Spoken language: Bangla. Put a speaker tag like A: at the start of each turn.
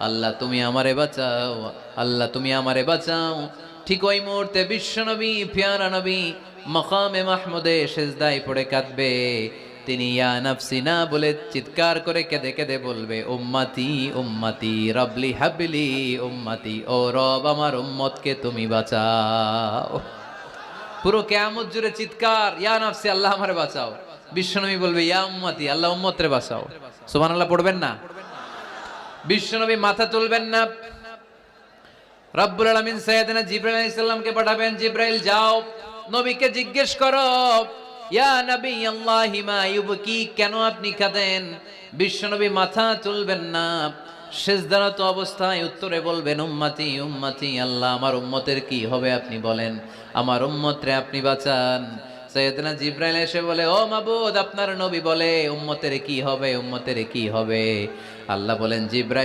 A: আল্লাহ তুমি আমারে বাঁচাও, আল্লাহ তুমি আমারে বাঁচাও। ঠিক ওই মুহূর্তে বিশ্বনবী পিয়ারা নবী মাকামে মাহমুদে সেজদায় পড়ে কাঁদবে। তিনি ইয়া নাফসি না বলে চিৎকার করে কেঁদে কেঁদে বলবে, উম্মতি উম্মতি রবলি হাবলি উম্মতি, ও রব আমার উম্মতকে তুমি বাঁচাও। পুরো কিয়ামত জুড়ে চিৎকার, ইয়া নাফসি আল্লাহ আমারে বাঁচাও। বিশ্বনবী বলবে ইয়া উম্মতি আল্লাহ উম্মতরে বাঁচাও। সুবহানাল্লাহ পড়বেন না? বিশ্বনবী মাথা তুলবেন না। রব্বুল আলামিন সাইয়েদনা জিবরাইল আলাইহিস সালামকে পাঠাবেন, জিবরাইল যাও নবীকে জিজ্ঞেস করো, ইয়া নবী আল্লাহি মা ইউবকি, কেন আপনি কাঁদেন? বিশ্বনবী মাথা তুলবেন না, সিজদারত অবস্থায় উত্তরে বলবেন, উম্মতি উম্মতি, আল্লাহ আমার উম্মতের কি হবে আপনি বলেন, আমার উম্মতরে আপনি বাঁচান। সাইয়েদনা জিবরাইল এসে বলে, ও মাবুদ আপনার নবী বলে উম্মতের কি হবে, উম্মতের কি হবে? আল্লাহ বলেন, জিবরাইল